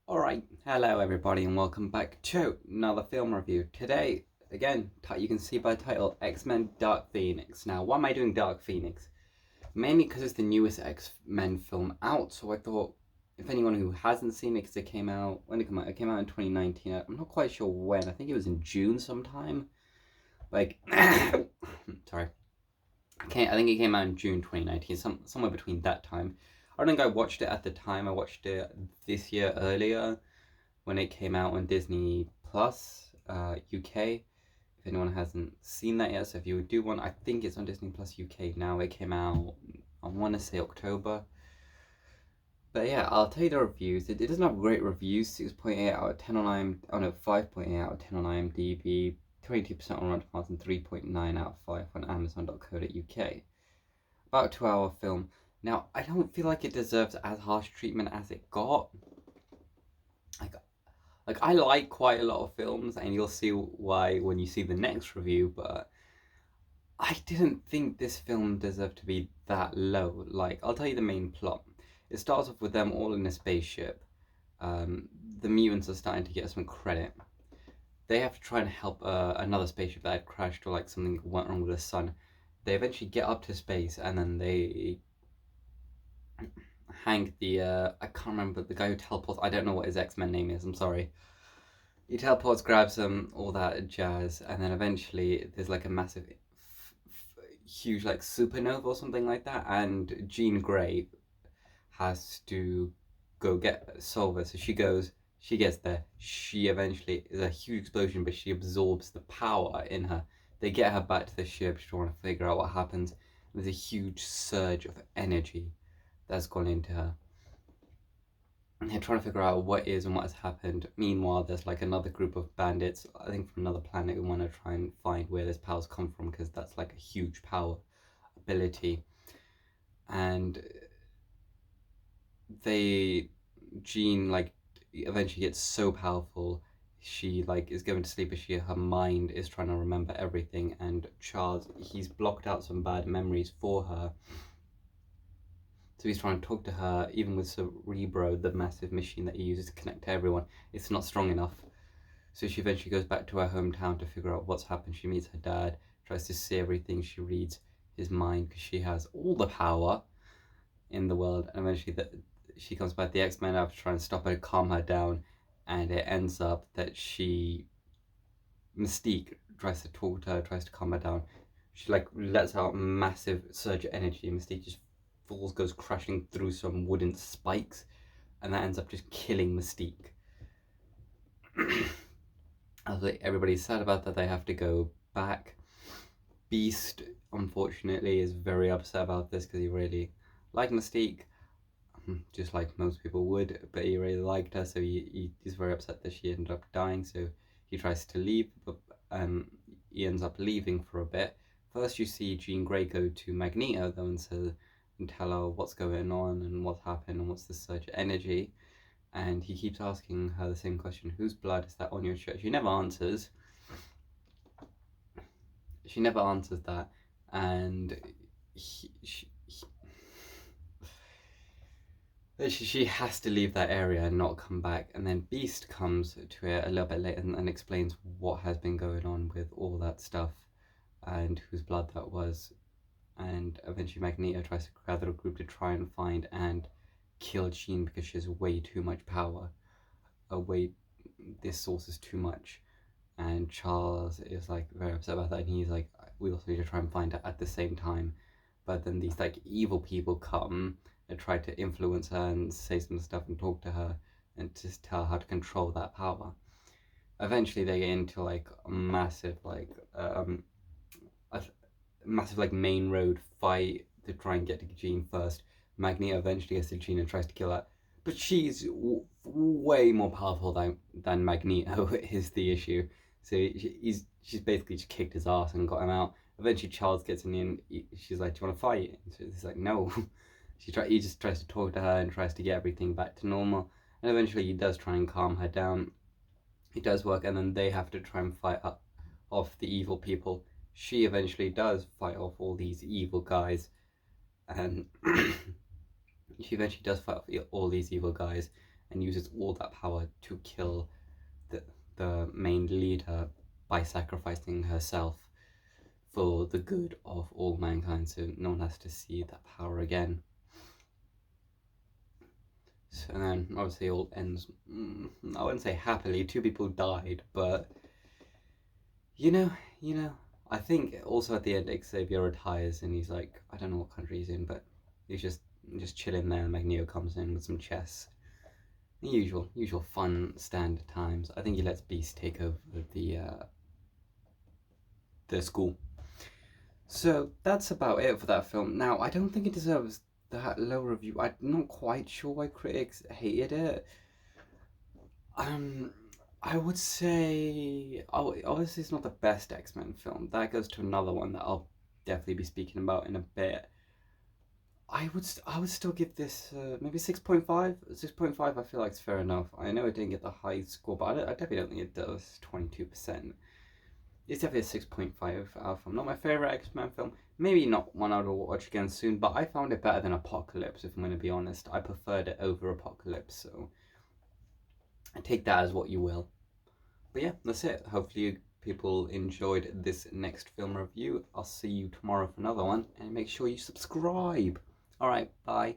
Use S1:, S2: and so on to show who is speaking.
S1: Alright, hello everybody and welcome back to another film review. Today, again, you can see by the title, X-Men Dark Phoenix. Now, why am I doing Dark Phoenix? Mainly because it's the newest X-Men film out, so I thought, if anyone who hasn't seen it, because it came out, when did it come out? It came out in 2019, I'm not quite sure when, I think it was in June sometime. Like, sorry. I think it came out in June 2019, somewhere between that time. I don't think I watched it at the time, I watched it this year earlier when it came out on Disney Plus UK. If anyone hasn't seen that yet, so if you do want, I think it's on Disney Plus UK now. It came out, I want to say October. But yeah, I'll tell you the reviews. It doesn't have great reviews. 6.8 out of 10 on IMDb. Oh no, 5.8 out of 10 on IMDb. 22% on Rotten Tomatoes and 3.9 out of 5 on Amazon.co.uk. About a 2-hour film. Now, I don't feel like it deserves as harsh treatment as it got. Like I like quite a lot of films, and you'll see why when you see the next review, but I didn't think this film deserved to be that low. Like, I'll tell you the main plot. It starts off with them all in a spaceship. The mutants are starting to get some credit. They have to try and help another spaceship that had crashed, or like something went wrong with the sun. They eventually get up to space, and then they Hank, I can't remember the guy who teleports. I don't know what his X-Men name is. I'm sorry. He teleports, grabs them, all that jazz, and then eventually there's like a massive, huge like supernova or something like that, and Jean Grey has to go solve it. So she gets there. She eventually is a huge explosion, but she absorbs the power in her. They get her back to the ship. She's trying to figure out what happens. There's a huge surge of energy that's gone into her. They're trying to figure out what is and what has happened. Meanwhile, there's like another group of bandits, I think from another planet, who want to try and find where this power's come from, because that's like a huge power ability. And Jean like eventually gets so powerful, she like is going to sleep, but her mind is trying to remember everything. And Charles, he's blocked out some bad memories for her. So he's trying to talk to her, even with Cerebro, the massive machine that he uses to connect to everyone. It's not strong enough. So she eventually goes back to her hometown to figure out what's happened. She meets her dad, tries to see everything. She reads his mind because she has all the power in the world. And eventually she comes back. The X-Men have to try and stop her, calm her down. And it ends up that Mystique tries to talk to her, tries to calm her down. She like lets out a massive surge of energy. Mystique just goes crashing through some wooden spikes, and that ends up just killing Mystique. Everybody's sad about that. They have to go back. Beast, unfortunately, is very upset about this because he really liked Mystique, just like most people would, but he really liked her, so he's very upset that she ended up dying. So he tries to leave, but he ends up leaving for a bit. First, you see Jean Grey go to Magneto, though, and tell her what's going on and what's happened and what's the surge of energy. And he keeps asking her the same question: whose blood is that on your shirt? She never answers. That, and she has to leave that area and not come back. And then Beast comes to it a little bit later and explains what has been going on with all that stuff and whose blood that was. And eventually Magneto tries to gather a group to try and find and kill Jean because she has way too much power. This source is too much. And Charles is like very upset about that, and he's like, we also need to try and find it at the same time. But then these like evil people come and try to influence her and say some stuff and talk to her and just tell her how to control that power. Eventually they get into like a massive main road fight to try and get to Jean first. Magneto eventually gets to Jean and tries to kill her, but she's way more powerful than Magneto is the issue. So she's basically just kicked his ass and got him out. Eventually Charles gets in and she's like, do you want to fight? And so he's like, no. He just tries to talk to her and tries to get everything back to normal. And eventually he does try and calm her down. It does work, and then they have to try and fight off the evil people. She eventually does fight off all these evil guys, and she eventually does fight off all these evil guys, and uses all that power to kill the main leader by sacrificing herself for the good of all mankind, so no one has to see that power again. So then obviously it all ends, I wouldn't say happily, 2 people died, but you know, I think also at the end Xavier retires and he's like, I don't know what country he's in, but he's just chilling there, and Magneto comes in with some chess. The usual fun standard times. I think he lets Beast take over the school. So that's about it for that film. Now, I don't think it deserves that low review. I'm not quite sure why critics hated it. I would say, obviously it's not the best X-Men film. That goes to another one that I'll definitely be speaking about in a bit. I would still give this maybe 6.5. 6.5 I feel like it's fair enough. I know it didn't get the high score, but I definitely don't think it does 22%. It's definitely a 6.5 out of film. Not my favourite X-Men film. Maybe not one I would watch again soon, but I found it better than Apocalypse, if I'm going to be honest. I preferred it over Apocalypse, so I take that as what you will. But yeah, that's it. Hopefully people enjoyed this next film review. I'll see you tomorrow for another one, and make sure you subscribe. Alright, bye.